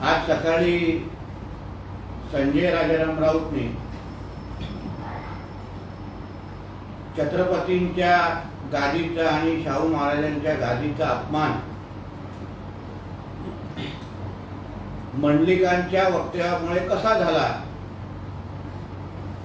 आज सकाळी संजय राजाराम राऊतने छत्रपतींच्या गादीचा आणि शाहू महाराजांच्या गादीचा अपमान मंडलिकांच्या वक्तव्यामुळे कसा झाला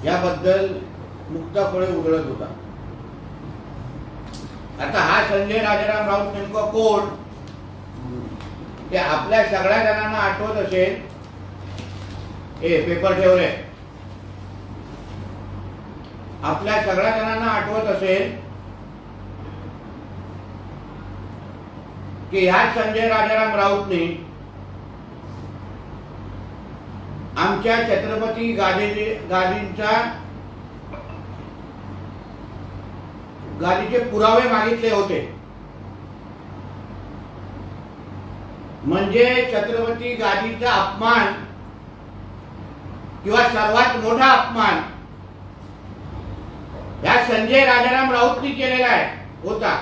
याबद्दल मुक्ताफळे उधळत होता. आता हा संजय राजाराम राऊत नेमका कोण ते आपल्या सगळ्या जणांना आठवत असेल. पेपर ठेवले. आपल्या सगळ्या जणांना आठवत असेल की ह्या संजय राजाराम राऊतने आमच्या छत्रपती गादीचे पुरावे मागितले होते. म्हणजे छत्रपती गादीचा अपमान किंवा सर्वात मोठा अपमान या संजय राजाराम राऊतनी केलेला होता.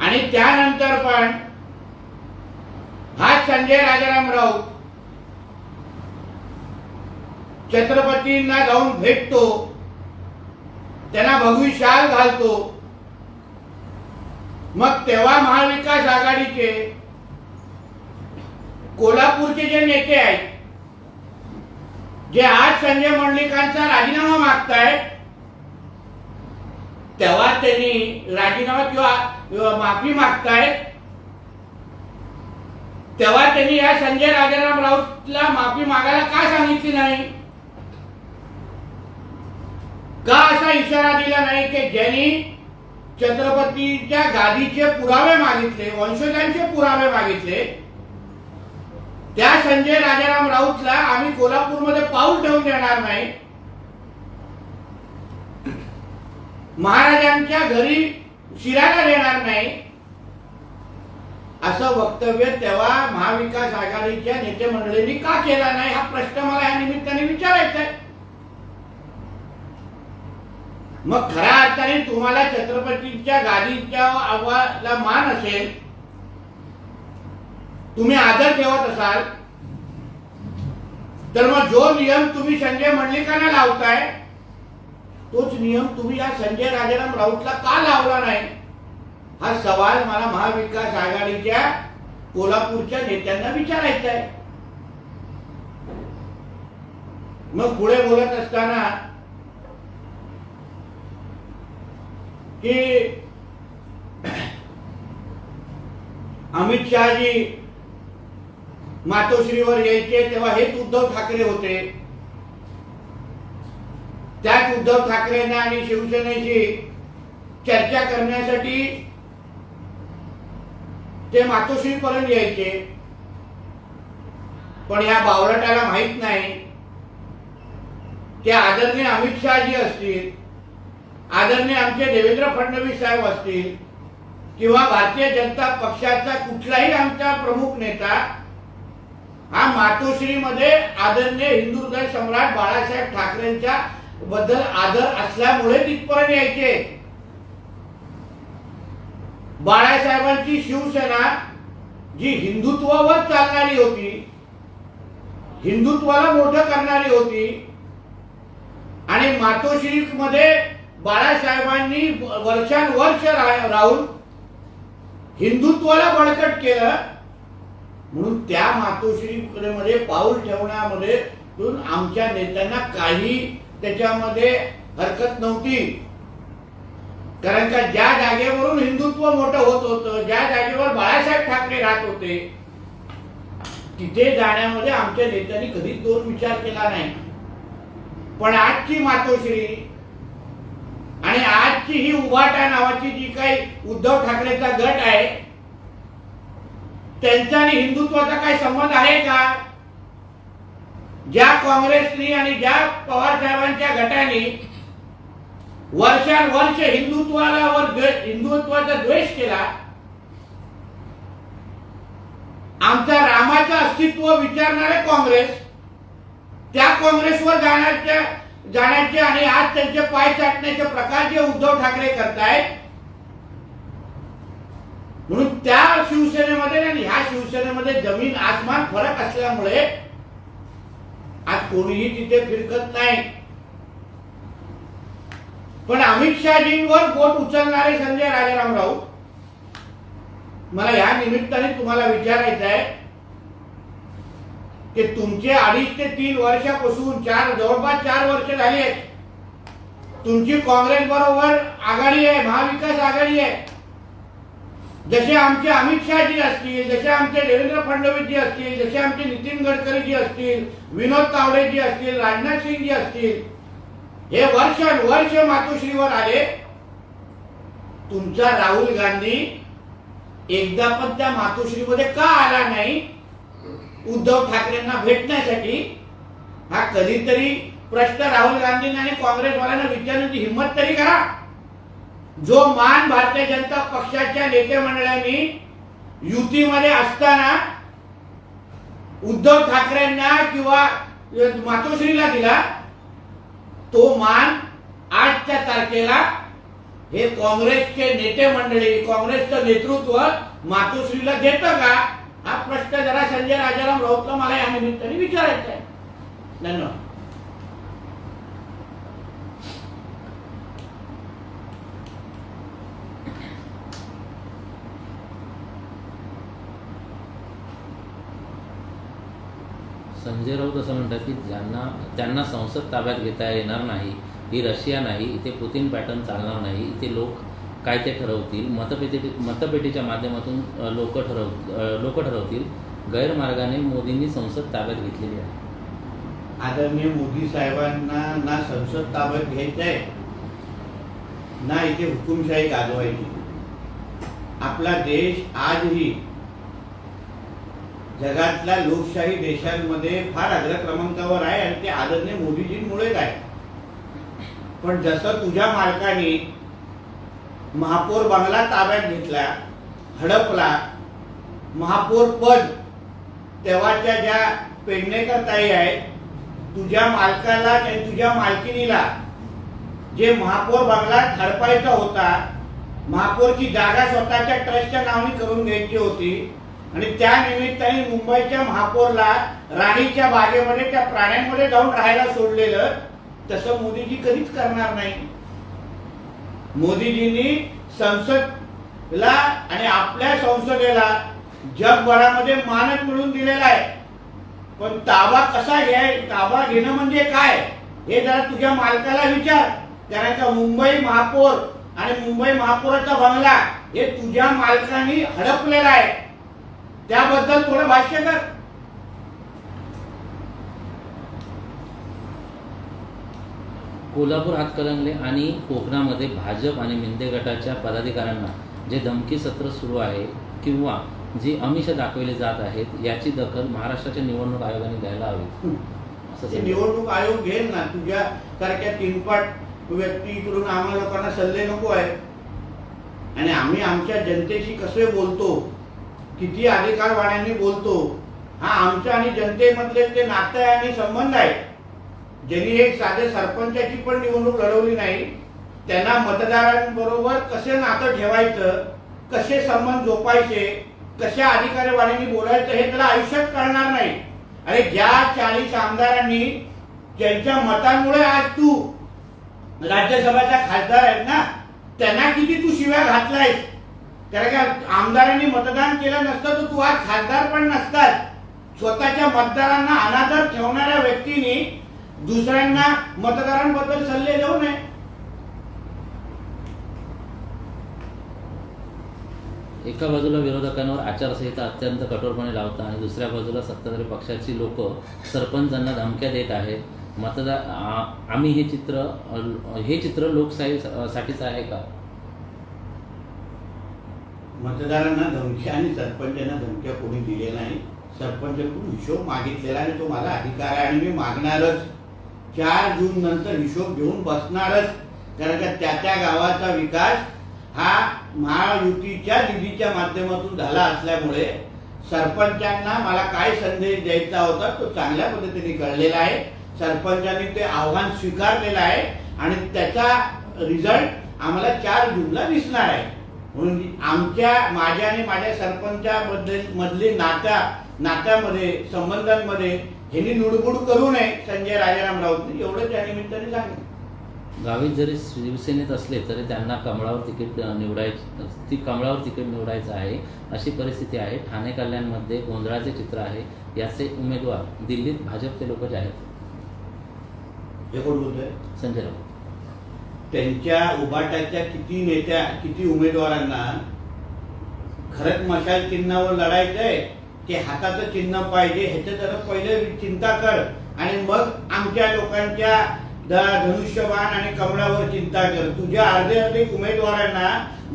आणि त्यानंतर पण हा संजय राजाराम राऊत छत्रपतींना जाऊन भेटतो, त्यांना भगवी शाल घालतो. मग तेव्हा महाविकास आघाडीचे कोल्हापूरचे जे नेते आहेत, जे आज संजय मंडलिकांचा राजीनामा मागतायत, तेव्हा त्यांनी राजीनामा किंवा माफी मागतायत, तेव्हा त्यांनी या संजय राजाराम राऊतला माफी मागायला का सांगितली नाही? का असा इशारा दिला नाही की ज्यांनी छत्रपतीच्या गादीचे पुरावे मागितले, वंशजांचे पुरावे मागितले, त्या संजय राजाराम राऊतला आम्ही कोल्हापूरमध्ये पाऊल ठेवून देणार नाही, महाराजांच्या घरी शिरायला देणार नाही, असं वक्तव्य तेव्हा महाविकास आघाडीच्या नेते मंडळींनी का केला नाही? हा प्रश्न मला या निमित्ताने विचारायचा आहे. मग खऱ्या अर्थाने तुम्हाला छत्रपतीच्या गादीच्या आवाला मान असेल, तुम्ही आदर ठेवत असाल, तर मग जो नियम तुम्ही संजय मंडलिकांना लावताय तोच नियम तुम्ही या संजय राजाराम राऊतला का लावला नाही? हा सवाल मला महाविकास आघाडीच्या कोल्हापूरच्या नेत्यांना विचारायचा आहे. मग पुढे बोलत असताना की अमित शहाजी मातोश्रीवर यायचे तेव्हा हेच उद्धव ठाकरे होते. त्याच उद्धव ठाकरेंना आणि शिवसेनेशी चर्चा करण्यासाठी ते मातोश्रीपर्यंत यायचे. पण या बावळटाला माहित नाही की आदरणीय अमित शहाजी असतील, आदरणीय आमचे देवेंद्र फडणवीस साहेब असतील, किंवा भारतीय जनता पक्षाचा कुठलाही आमचा प्रमुख नेता हा मातोश्रीमध्ये आदरणीय हिंदू हृदय सम्राट बाळासाहेब ठाकरेंच्या बद्दल आदर असल्यामुळे तिथपर्यंत यायचे. बाळासाहेबांची शिवसेना जी हिंदुत्वावर चालणारी होती, हिंदुत्वाला मोठं करणारी होती, आणि मातोश्रीमध्ये बाळासाहेबांनी वर्षानुवर्ष राहून हिंदुत्वाला बळकट केलं, म्हणून त्या मातोश्रीमध्ये पाऊल ठेवण्यामध्ये आमच्या नेत्यांना काही त्याच्यामध्ये हरकत नव्हती. कारण का ज्या जागेवरून हिंदुत्व मोठं होत होतं, ज्या जागेवर बाळासाहेब ठाकरे राहत होते, तिथे जाण्यामध्ये आमच्या नेत्यांनी कधीच दोन विचार केला नाही. पण आजची मातोश्री आणि आजची ही उभाटा नावाची जी काही उद्धव ठाकरेचा गट आहे, त्यांचा आणि हिंदुत्वाचा काही संबंध आहे का? ज्या काँग्रेसनी आणि ज्या पवार साहेबांच्या गटाने वर्षानुवर्ष हिंदुत्वाचा द्वेष केला, आमच्या रामाचं अस्तित्व विचारणारे काँग्रेस, त्या काँग्रेसवर जाण्याच्या जाण्याचे आणि आज त्यांचे पाय चाटण्याचे प्रकार जे उद्धव ठाकरे करतायत, म्हणून त्या शिवसेनेमध्ये आणि ह्या शिवसेनेमध्ये जमीन आसमान फरक असल्यामुळे आज कोणीही तिथे फिरकत नाही. पण अमित शहाजींवर बोट उचलणारे संजय राजाराम राऊत, मला या निमित्ताने तुम्हाला विचारायचं आहे की तुमचे 2.5 ते 3 वर्षापासून जवळपास 4 वर्ष झाली आहेत, तुमची काँग्रेस बरोबर आघाडी आहे, महाविकास आघाडी आहे. जसे आमचे अमित शहाजी असतील, जसे आमचे देवेंद्र फडणवीस जी असतील, जसे आमचे नितीन गडकरी जी असतील, विनोद तावडे जी असतील, राजनाथ सिंग जी असतील, हे वर्ष मातोश्रीवर आले. तुमचा राहुल गांधी एकदा पण त्या मातोश्रीमध्ये का आला नाही उद्धव ठाकरेंना भेटण्यासाठी? हा कधीतरी प्रश्न राहुल गांधींना आणि काँग्रेसवाल्यांना विचारण्याची हिंमत तरी करा. जो मान भारतीय जनता पक्षाच्या नेते मंडळांनी युतीमध्ये असताना उद्धव ठाकरेंना किंवा मातोश्रीला दिला, तो मान आजच्या तारखेला हे काँग्रेसचे नेते मंडळी, काँग्रेसचं नेतृत्व मातोश्रीला देतं का? हा प्रश्न जरा संजय राजाराम राऊतला मला या निमित्ताने विचारायचा आहे. धन्यवाद. संजय राऊत असं म्हणतात की त्यांना संसद ताब्यात घेता येणार नाही, ही रशिया नाही, इथे पुतिन पॅटर्न चालणार नाही, इथे लोक काय ते ठरवतील, मतपेटीच्या माध्यमातून लोक ठरवतील. गैरमार्गाने मोदींनी संसद ताब्यात घेतलेली आहे. आदरणीय मोदी साहेबांना ना संसद ताब्यात घ्यायचं आहे, ना इथे हुकुमशाही गाजवायची. आपला देश आजही जगातल्या लोकशाही देशांमध्ये फार अग्रक्रमांकावर आहे आणि ते आदरणीय मोदीजींमुळेच आहे. पण जसं तुझ्या मालकाने महापौर बंगला ताब्यात घेतला, हडपला, महापौर पद तेव्हाच्या ज्या पेडणेकर ताई आहेत, तुझ्या मालकाला आणि तुझ्या मालकिनीला जे महापौर बंगला हडपायचा होता, महापौरची जागा स्वतःच्या ट्रस्टच्या नावाने करून घ्यायची होती आणि त्या निमित्ताने मुंबईच्या महापौरला राणीच्या बागेमध्ये त्या प्राण्यांमध्ये जाऊन राहायला सोडलेलं, तसं मोदीजी कधीच करणार नाही. मोदीजींनी संसदला आणि आपल्या संसदेला जगभरामध्ये मानक मिळवून दिलेला आहे. पण ताबा कसा ताबा घेणं म्हणजे काय हे जरा तुझ्या मालकाला विचार. कारण का मुंबई महापौर आणि मुंबई महापौराचा बंगला हे तुझ्या मालकाने हडपलेला आहे, त्याबद्दल थोडं भाष्य कर. कोल्हापूर हातकणंगले आणि कोकणामध्ये भाजप आणि मिंदे गटाच्या पदाधिकाऱ्यांना जे धमकी सत्र सुरू आहे किंवा जी आमिष दाखवले जात आहेत, याची दखल महाराष्ट्राच्या निवडणूक आयोगाने घ्यायला हवी असं निवडणूक आयोग घेईल ना. तुझ्या सारख्या तीनपाट व्यक्तीकडून आम्हाला लोकांना सल्ले नको आहे. आणि आम्ही आमच्या जनतेशी कसे बोलतो, किती अधिकारवाण्यांनी बोलतो, हा आमच्या आणि जनतेमधले ते नातं आहे आणि संबंध आहे. ज्यांनी एक साधे सरपंचाची पण निवडणूक लढवली नाही, त्यांना मतदारांबरोबर कसे नातं ठेवायचं, कसे संबंध जोपायचे, कशा अधिकारवाण्यांनी बोलायचं हे त्याला आयुष्यात कळणार नाही. अरे ज्या 40 आमदारांनी ज्यांच्या मतांमुळे आज तू राज्यसभेचा खासदार आहेत ना, त्यांना किती तू शिव्या घातलायस. कारण का आमदारांनी मतदान केलं नसतं तर तू आज खासदार पण नसतात. स्वतःच्या मतदारांना अनादर ठेवणाऱ्या व्यक्तीने दुसऱ्यांना मतदारांबद्दल सल्ले देऊ नये. एका बाजूला विरोधकांवर आचारसंहिता अत्यंत कठोरपणे लावता आणि दुसऱ्या बाजूला सत्ताधारी पक्षाची लोक सरपंचांना धमक्या देत आहेत. आम्ही हे चित्र लोकशाहीसाठीच आहे का? मतदारांना धमक्या आणि सरपंचांना धमक्या कोणी दिले नाही. सरपंचाकडून हिशोब मागितलेला आणि तो माझा अधिकार आहे आणि मी मागणारच. 4 जून नंतर हिशोब घेऊन बसणारच. कारण का त्या गावाचा विकास हा महायुतीच्या निधीच्या माध्यमातून झाला असल्यामुळे सरपंचांना मला काय संदेश द्यायचा होता तो चांगल्या पद्धतीने कळलेला आहे. सरपंचांनी ते आव्हान स्वीकारलेलं आहे आणि त्याचा रिझल्ट आम्हाला 4 जूनला दिसणार आहे. म्हणून माझ्या आणि माझ्या सरपंचामधले नात्यामध्ये संबंधांमध्ये ह्यांनी लुडबुड करू नये संजय राजाराम राऊतने, एवढंच या निमित्ताने सांगितलं. गावित जरी शिवसेनेत असले तरी त्यांना कमळावर तिकीट निवडायचं आहे अशी परिस्थिती आहे. ठाणे कल्याणमध्ये गोंधळाचे चित्र आहे. याचे उमेदवार दिल्लीत भाजपचे लोक जाहीर. हे कोण बोलतोय? संजय राऊत. त्यांच्या उभाटाच्या किती उमेदवारांना खरंच मशाल चिन्हावर लढायचंय की हाताचं चिन्ह पाहिजे ह्याचं जरा पहिले चिंता कर आणि मग आमच्या लोकांच्या धनुष्यबाण आणि कमळावर चिंता कर. तुझ्या अर्धे उमेदवारांना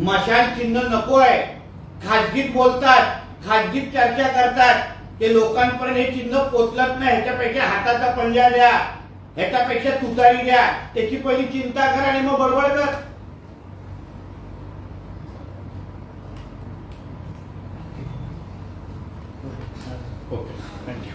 मशाल चिन्ह नको आहे. खाजगीत बोलतात, खाजगीत चर्चा करतात, ते लोकांपर्यंत हे चिन्ह पोचलत नाही. ह्याच्यापेक्षा हाताचा पंजा द्या, ह्याच्यापेक्षा तुतारी द्या, त्याची पहिली चिंता कर आणि मग बडबड कर. Okay, thank you.